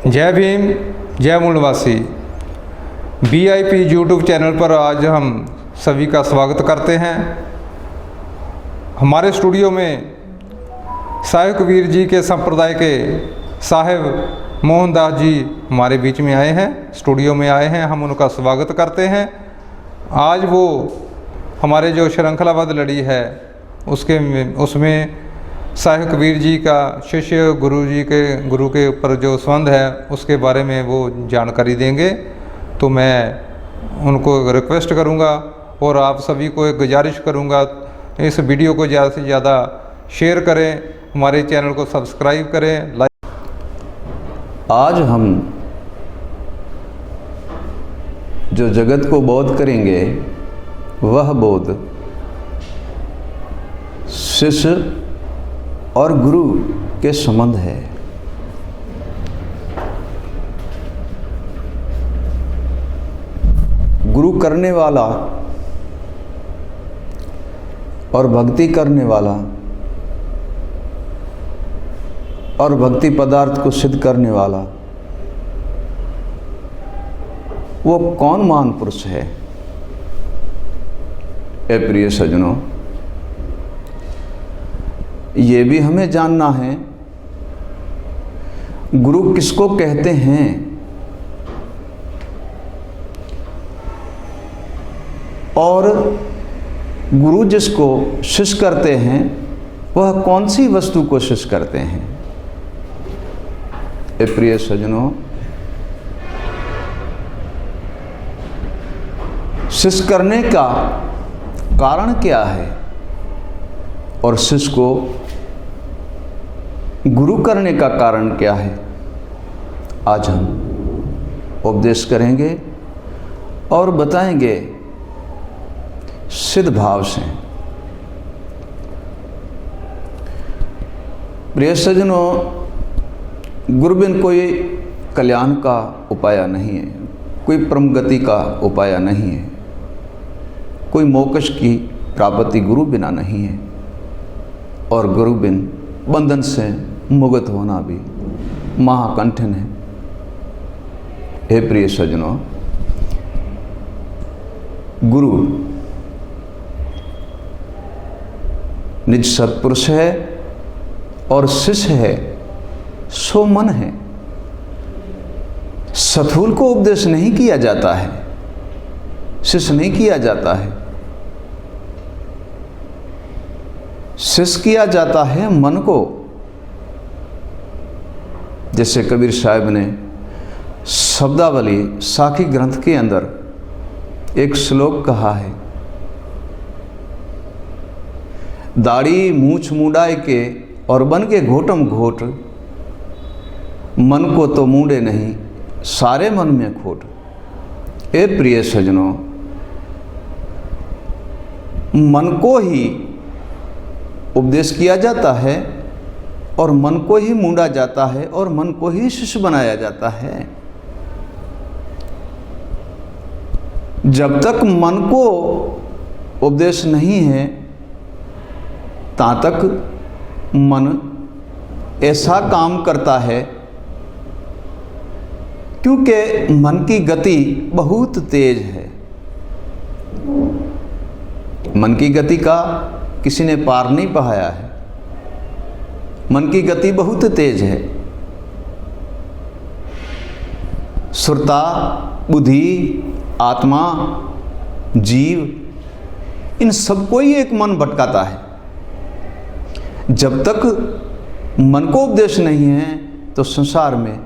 जय भीम, जय मूलवासी। VIP YouTube channel पर आज हम सभी का स्वागत करते हैं। हमारे स्टूडियो में साहिब कबीर जी के संप्रदाय के साहिब मोहनदास जी हमारे बीच में आए हैं, स्टूडियो में आए हैं। हम उनका स्वागत करते हैं। आज वो हमारे जो श्रृंखलाबद्ध लड़ी है उसमें साहिब कबीर जी का शिष्य गुरु के ऊपर जो संबंध है उसके बारे में वो जानकारी देंगे। तो मैं उनको रिक्वेस्ट करूंगा और आप सभी को एक गुजारिश करूंगा, इस वीडियो को ज़्यादा से ज़्यादा शेयर करें, हमारे चैनल को सब्सक्राइब करें, लाइक। आज हम जो जगत को बोध करेंगे वह बोध शिष्य और गुरु के संबंध है। गुरु करने वाला और भक्ति करने वाला और भक्ति पदार्थ को सिद्ध करने वाला वो कौन महान पुरुष है? ए प्रिय सज्जनों, ये भी हमें जानना है गुरु किसको कहते हैं और गुरु जिसको शिष्य करते हैं वह कौन सी वस्तु को शिष्य करते हैं। ए प्रिय सज्जनों, शिष्य करने का कारण क्या है और शिष्य को गुरु करने का कारण क्या है, आज हम उपदेश करेंगे और बताएंगे सिद्ध भाव से। प्रिय सज्जनों, गुरु बिन कोई कल्याण का उपाय नहीं है, कोई परम गति का उपाय नहीं है, कोई मोक्ष की प्राप्ति गुरु बिना नहीं है और गुरु बिन बंधन से मुक्त होना भी महाकठिन है। हे प्रिय सज्जनों, गुरु निज सत्पुरुष है और शिष्य है सो मन है। सथूल को उपदेश नहीं किया जाता है, शिष्य नहीं किया जाता है, शिष्य किया जाता है मन को। जैसे कबीर साहब ने शब्दावली साखी ग्रंथ के अंदर एक श्लोक कहा है, दाढ़ी मूछ मुंडाए के और बन के घोटम घोट, मन को तो मूंडे नहीं सारे मन में खोट। ए प्रिय सज्जनों, मन को ही उपदेश किया जाता है और मन को ही मूंडा जाता है और मन को ही शिष्य बनाया जाता है। जब तक मन को उपदेश नहीं है ता तक मन ऐसा काम करता है, क्योंकि मन की गति बहुत तेज है। मन की गति का किसी ने पार नहीं पाया है। मन की गति बहुत तेज है। सुरता, बुद्धि, आत्मा, जीव, इन सबको ही एक मन भटकाता है। जब तक मन को उपदेश नहीं है तो संसार में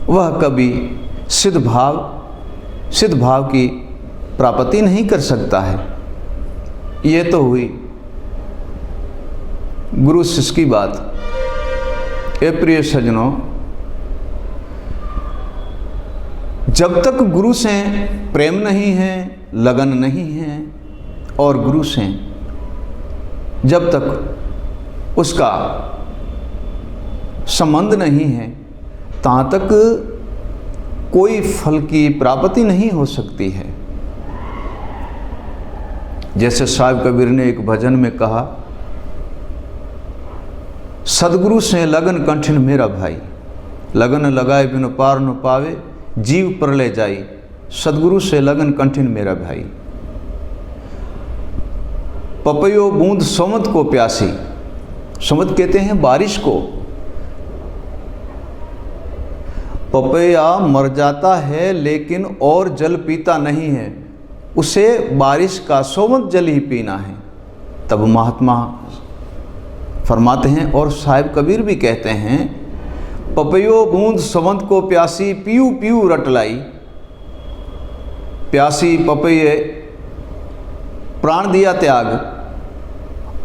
वह कभी सिद्ध भाव की प्राप्ति नहीं कर सकता है। ये तो हुई गुरु शिष्य की बात। ए प्रिय सज्जनों, जब तक गुरु से प्रेम नहीं है, लगन नहीं है और गुरु से जब तक उसका संबंध नहीं है तहाँ तक कोई फल की प्राप्ति नहीं हो सकती है। जैसे साहिब कबीर ने एक भजन में कहा, सदगुरु से लगन कंठिन मेरा भाई, लगन लगाए बिनु पार न पावे, जीव प्रलय जाई, सदगुरु से लगन कंठिन मेरा भाई। पपयो बूंद सोमत को प्यासी, सोमत कहते हैं बारिश को। पपया मर जाता है लेकिन और जल पीता नहीं है, उसे बारिश का सोमत जल ही पीना है। तब महात्मा फरमाते हैं और साहिब कबीर भी कहते हैं, पपयो बूंद सोमत को प्यासी, पीऊ पीऊ रटलाई। प्यासी पपये प्राण दिया त्याग,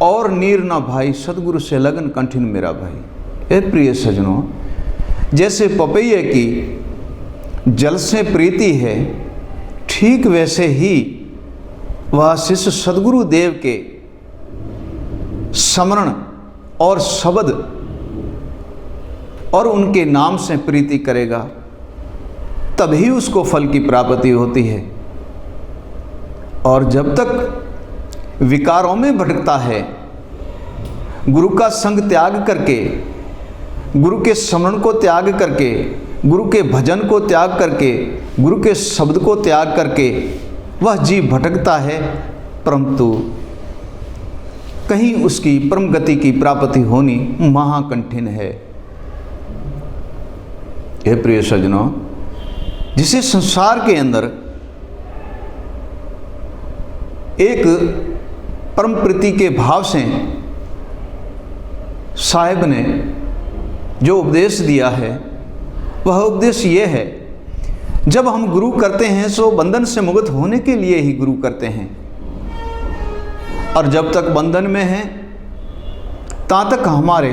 और नीर ना भाई, सतगुरु से लगन कंठिन मेरा भाई। ए प्रिय सजनों, जैसे पपैये की जल से प्रीति है, ठीक वैसे ही वह शिष्य सदगुरु देव के स्मरण और शब्द और उनके नाम से प्रीति करेगा, तभी उसको फल की प्राप्ति होती है। और जब तक विकारों में भटकता है, गुरु का संग त्याग करके, गुरु के स्मरण को त्याग करके, गुरु के भजन को त्याग करके, गुरु के शब्द को त्याग करके वह जीव भटकता है, परंतु कहीं उसकी परम गति की प्राप्ति होनी महाकंठिन है। हे प्रिय सज्जनों, जिसे संसार के अंदर एक परम प्रीति के भाव से साहिब ने जो उपदेश दिया है, वह उपदेश ये है, जब हम गुरु करते हैं सो बंधन से मुक्त होने के लिए ही गुरु करते हैं, और जब तक बंधन में हैं તાં तक हमारे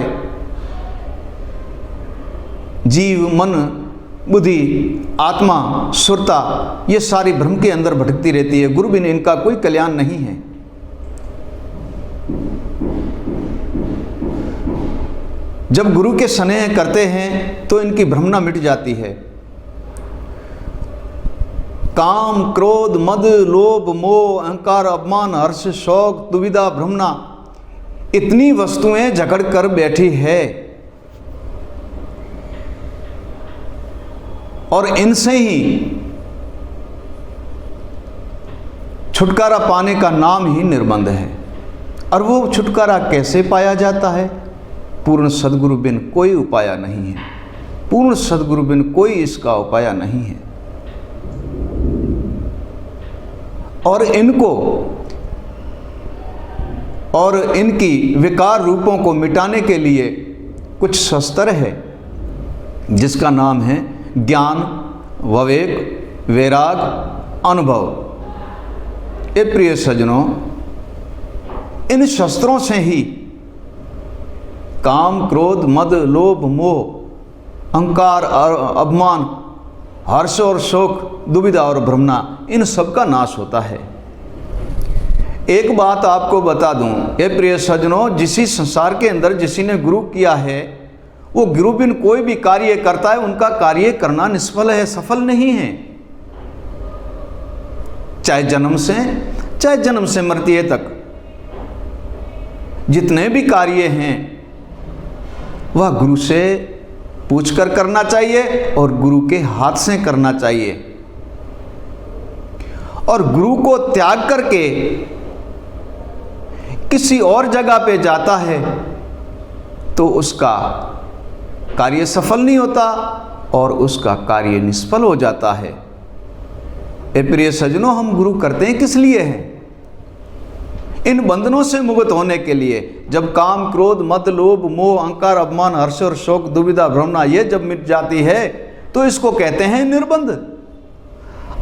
जीव, मन, बुद्धि, आत्मा, सुरता ये सारी भ्रम के अंदर भटकती रहती है। गुरु बिन इनका कोई कल्याण नहीं है। जब गुरु के स्नेह करते हैं तो इनकी भ्रमना मिट जाती है। काम, क्रोध, मद, लोभ, मोह, अहंकार, अपमान, हर्ष, शौक, दुविधा, भ्रमना, इतनी वस्तुएं जकड़ कर बैठी है, और इनसे ही छुटकारा पाने का नाम ही निर्बंध है। और वो छुटकारा कैसे पाया जाता है? पूर्ण सद्गुरु बिन कोई उपाय नहीं है। पूर्ण सद्गुरु बिन कोई इसका उपाय नहीं है। और इनको और इनकी विकार रूपों को मिटाने के लिए कुछ शस्त्र है, जिसका नाम है ज्ञान, विवेक, वैराग, अनुभव। ये प्रिय सज्जनों, इन शस्त्रों से ही काम, क्रोध, मद, लोभ, मोह, अहंकार और अभिमान, हर्ष और शोक, दुविधा और भ्रमना, इन सब का नाश होता है। एक बात आपको बता दूं, ये प्रिय सज्जनों, जिसी संसार के अंदर जिसी ने गुरु किया है, वो गुरु बिन कोई भी कार्य करता है, उनका कार्य करना निष्फल है, सफल नहीं है। चाहे जन्म से मृत्यु तक जितने भी कार्य हैं वह गुरु से पूछकर करना चाहिए और गुरु के हाथ से करना चाहिए। और गुरु को त्याग करके किसी और जगह पे जाता है तो उसका कार्य सफल नहीं होता और उसका कार्य निष्फल हो जाता है। ए प्रिय सज्जनों, हम गुरु करते हैं किस लिए हैं? इन बंधनों से मुक्त होने के लिए। जब काम, क्रोध, मद, लोभ, मोह, अहंकार, अपमान, हर्ष और शोक, दुविधा, भ्रमना ये जब मिट जाती है तो इसको कहते हैं निर्बंध।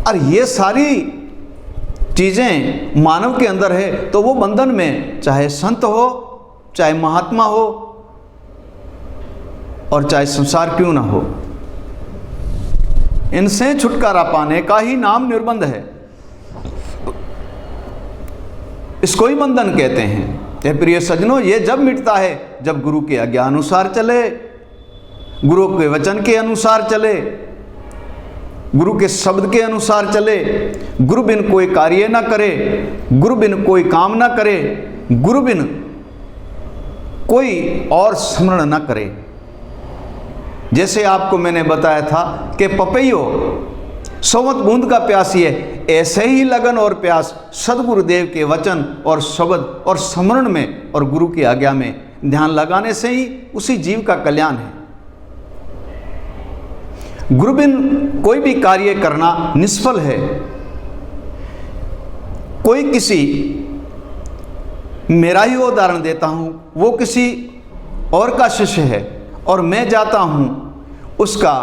और ये सारी चीजें मानव के अंदर है तो वो बंधन में, चाहे संत हो, चाहे महात्मा हो, और चाहे संसार क्यों ना हो, इनसे छुटकारा पाने का ही नाम निर्बंध है। इसको ही बंधन कहते हैं। ये प्रिय सज्जनों, ये जब मिटता है जब गुरु के आज्ञा अनुसार चले, गुरु के वचन के अनुसार चले, गुरु के शब्द के अनुसार चले, गुरु बिन कोई कार्य ना करे, गुरु बिन कोई काम ना करे, गुरु बिन कोई और स्मरण ना करे। जैसे आपको मैंने बताया था कि पपैयो 100 बूंद का प्यासी है, ऐसे ही लगन और प्यास सदगुरुदेव के वचन और शब्द और स्मरण में और गुरु की आज्ञा में ध्यान लगाने से ही उसी जीव का कल्याण है। गुरु बिन कोई भी कार्य करना निष्फल है। कोई किसी, मेरा ही उदाहरण देता हूं, वो किसी और का शिष्य है और मैं जाता हूं उसका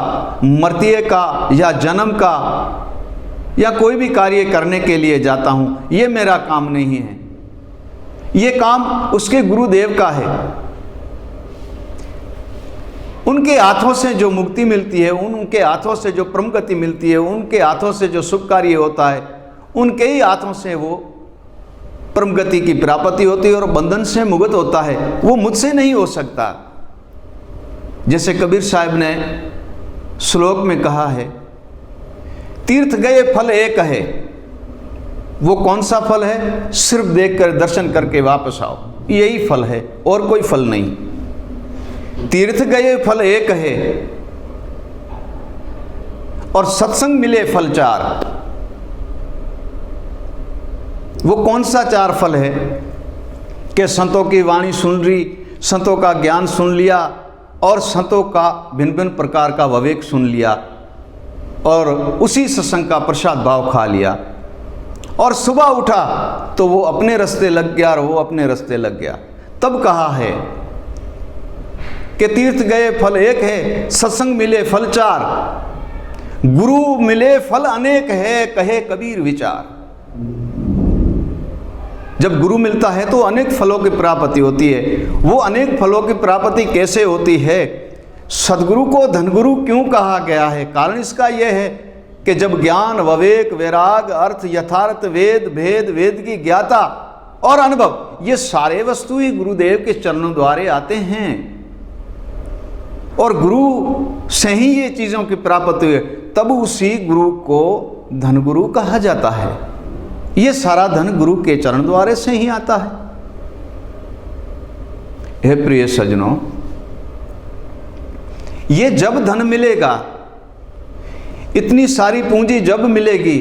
मर्तिये का या जन्म का या कोई भी कार्य करने के लिए जाता हूं, ये मेरा काम नहीं है, ये काम उसके गुरुदेव का है। उनके हाथों से जो मुक्ति मिलती है, उनके हाथों से जो परम गति मिलती है, उनके हाथों से जो शुभ कार्य होता है, उनके ही हाथों से वो परम गति की प्राप्ति होती है और बंधन से मुक्त होता है। वो मुझसे नहीं हो सकता। जैसे कबीर साहब ने श्लोक में कहा है, तीर्थ गए फल एक है। वो कौन सा फल है? सिर्फ देखकर दर्शन करके वापस आओ, यही फल है और कोई फल नहीं। तीर्थ गए फल एक है और सत्संग मिले फल 4। वो कौन सा 4 फल है कि संतों की वाणी सुन ली, संतों का ज्ञान सुन लिया और संतों का भिन्न भिन्न प्रकार का विवेक सुन लिया और उसी सत्संग का प्रसाद भाव खा लिया और सुबह उठा तो वो अपने रास्ते लग गया और वो अपने रास्ते लग गया। तब कहा है कि तीर्थ गए फल एक है, सत्संग मिले फल 4, गुरु मिले फल अनेक है, कहे कबीर विचार। जब गुरु मिलता है तो अनेक फलों की प्राप्ति होती है। वो अनेक फलों की प्राप्ति कैसे होती है? सदगुरु को धनगुरु क्यों कहा गया है? कारण इसका यह है कि जब ज्ञान, विवेक, वैराग, अर्थ, यथार्थ, वेद, भेद, वेद की ज्ञाता और अनुभव, ये सारे वस्तु ही गुरुदेव के चरणों द्वारे आते हैं और गुरु से ही ये चीज़ों की प्राप्ति हुई, तब उसी गुरु को धनगुरु कहा जाता है। ये सारा धन गुरु के चरण द्वारे से ही आता है। हे प्रिय सज्जनों, ये जब धन मिलेगा, इतनी सारी पूंजी जब मिलेगी,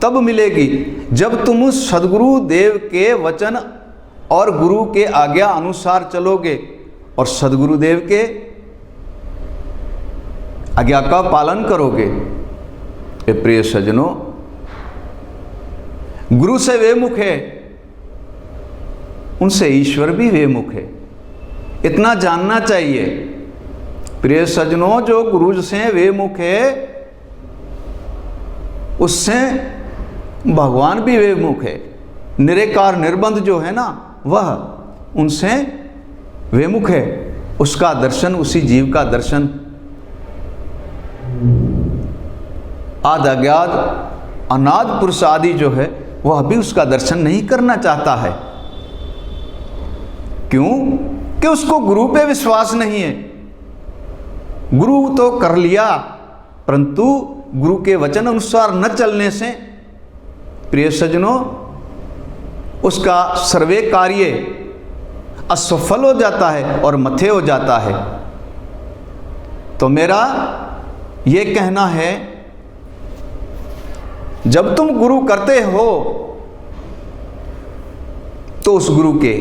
तब मिलेगी जब तुम उस सदगुरु देव के वचन और गुरु के आज्ञा अनुसार चलोगे और सदगुरु देव के आज्ञा का पालन करोगे। हे प्रिय सज्जनों, गुरु से वे मुख है, उनसे ईश्वर भी वे मुख है। इतना जानना चाहिए प्रिय सज्जनों, जो गुरु से वे मुख है उससे भगवान भी वे मुख है। निरेकार निर्बंध जो है ना, वह उनसे वे मुख है। उसका दर्शन, उसी जीव का दर्शन आद अज्ञात अनाद पुरुष आदि जो है, वह भी उसका दर्शन नहीं करना चाहता है। क्यों? कि उसको गुरु पे विश्वास नहीं है। गुरु तो कर लिया, परंतु गुरु के वचन अनुसार न चलने से प्रिय सज्जनों उसका सर्वे कार्य असफल हो जाता है और मथे हो जाता है। तो मेरा ये कहना है, जब तुम गुरु करते हो तो उस गुरु के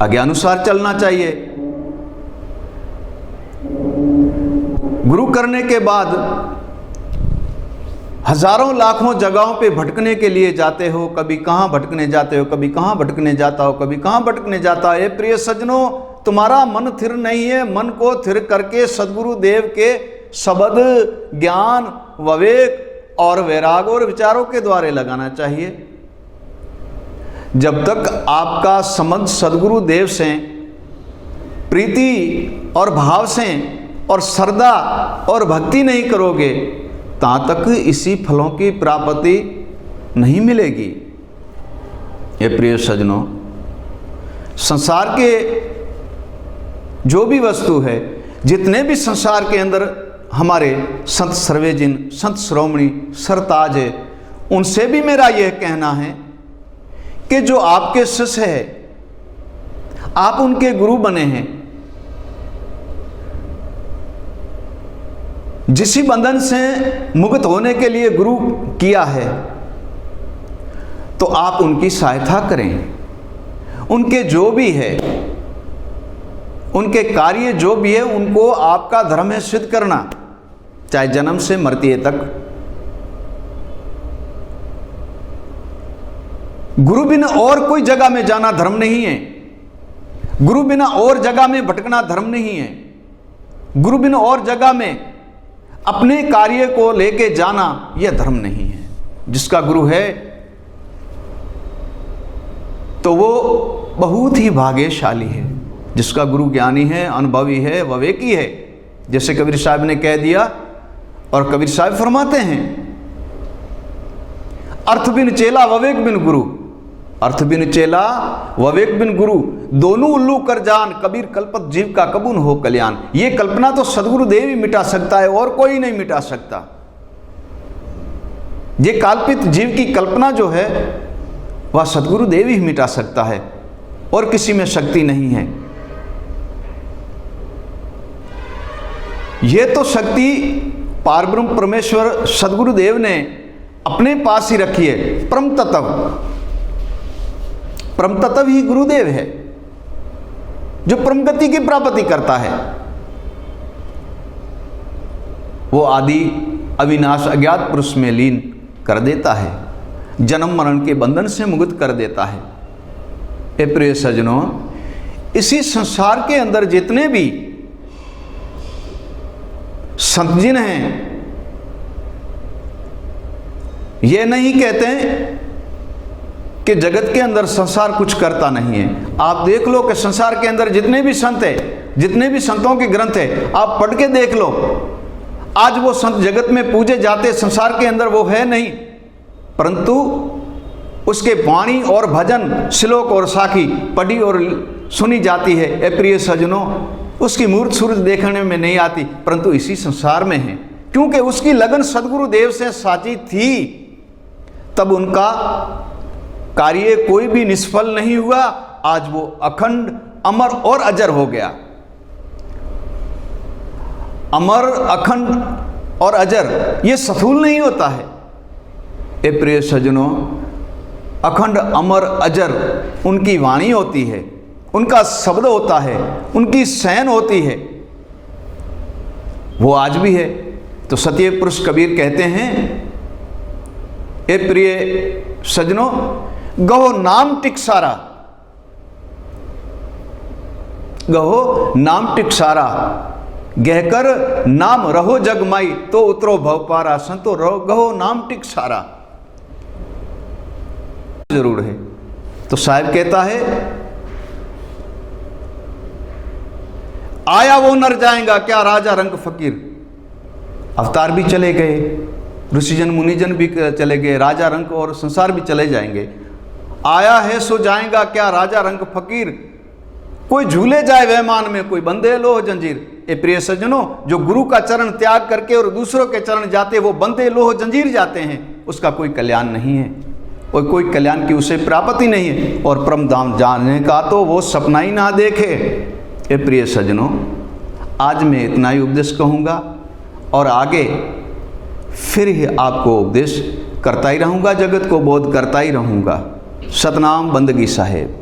आज्ञानुसार चलना चाहिए। गुरु करने के बाद हजारों लाखों जगहों पे भटकने के लिए जाते हो, कभी कहाँ भटकने जाते हो, कभी कहाँ भटकने जाता हो, कभी कहाँ भटकने जाता है। प्रिय सज्जनों, तुम्हारा मन थिर नहीं है। मन को थिर करके सदगुरु देव के शब्द, ज्ञान, विवेक और वैराग और विचारों के द्वारे लगाना चाहिए। जब तक आपका संबंध सदगुरु देव से प्रीति और भाव से और श्रद्धा और भक्ति नहीं करोगे, ता तक इसी फलों की प्राप्ति नहीं मिलेगी। ये प्रिय सज्जनों, संसार के जो भी वस्तु है, जितने भी संसार के अंदर हमारे संत सर्वेजिन, संत श्रोमणी, सरताज है, उनसे भी मेरा यह कहना है कि जो आपके शिष्य है, आप उनके गुरु बने हैं, जिस बंधन से मुक्त होने के लिए गुरु किया है, तो आप उनकी सहायता करें। उनके जो भी है, उनके कार्य जो भी है, उनको आपका धर्म है सिद्ध करना, चाहे जन्म से मरते तक। गुरु बिना और कोई जगह में जाना धर्म नहीं है। गुरु बिना और जगह में भटकना धर्म नहीं है। गुरु बिना और जगह में अपने कार्य को लेके जाना यह धर्म नहीं है। जिसका गुरु है तो वो बहुत ही भाग्यशाली है। जिसका गुरु ज्ञानी है, अनुभवी है, विवेकी है। जैसे कबीर साहब ने कह दिया, और कबीर साहब फरमाते हैं, अर्थ बिन चेला विवेक बिन गुरु। अर्थ बिन चेला विवेक बिन गुरु, दोनों उल्लू कर जान, कबीर कल्पत जीव का कबून हो कल्याण। ये कल्पना तो सदगुरु देव ही मिटा सकता है, और कोई नहीं मिटा सकता। ये कल्पित जीव की कल्पना जो है वह सदगुरु देव ही मिटा सकता है, और किसी में शक्ति नहीं है। यह तो शक्ति पारब्रह्म परमेश्वर सदगुरु देव ने अपने पास ही रखी है। परम तत्व ही गुरुदेव है, जो परम गति की प्राप्ति करता है। वो आदि अविनाश अज्ञात पुरुष में लीन कर देता है, जन्म मरण के बंधन से मुक्त कर देता है। ए प्रिय सज्जनों, इसी संसार के अंदर जितने भी संत जिन हैं, ये नहीं कहते कि जगत के अंदर संसार कुछ करता नहीं है। आप देख लो कि संसार के अंदर जितने भी संत हैं, जितने भी संतों के ग्रंथ है, आप पढ़ के देख लो। आज वो संत जगत में पूजे जाते, संसार के अंदर वो है नहीं, परंतु उसके वाणी और भजन, श्लोक और साखी पढ़ी और सुनी जाती है। ए प्रिय सज्जनों, उसकी मूर्त सूरत देखने में नहीं आती, परंतु इसी संसार में है। क्योंकि उसकी लगन सदगुरु देव से साची थी, तब उनका कार्य कोई भी निष्फल नहीं हुआ। आज वो अखंड, अमर और अजर हो गया। अमर, अखंड और अजर ये सफूल नहीं होता है। ए प्रिय सज्जनों, अखंड, अमर, अजर उनकी वाणी होती है, उनका शब्द होता है, उनकी सहन होती है। वो आज भी है। तो सत्य पुरुष कबीर कहते हैं, ए प्रिय सज्जनों, गहो नाम टिक सारा, गहो नाम टिक सारा, गहकर नाम रहो जग माई, तो उतरो भव पारा। संतो रहो, गहो नाम टिक सारा जरूर है। तो साहिब कहता है, आया वो नर जाएगा क्या राजा रंग फकीर। अवतार भी चले गए, ऋषिजन मुनिजन भी चले गए, राजा रंग और संसार भी चले जाएंगे। आया है सो जाएगा क्या राजा रंग फकीर। कोई झूले जाए वहमान में, कोई बंधे लोह जंजीर। ए प्रिय सज्जनों, जो गुरु का चरण त्याग करके और दूसरों के चरण जाते, वो बंधे लोह जंजीर जाते हैं। उसका कोई कल्याण नहीं है, और कोई कल्याण की उसे प्राप्ति नहीं है। और परम धाम जाने का तो वो सपना ही ना देखे। ए प्रिय सज्जनों, आज मैं इतना ही उपदेश कहूँगा, और आगे फिर ही आपको उपदेश करता ही रहूँगा, जगत को बोध करता ही रहूँगा। सतनाम बंदगी साहेब।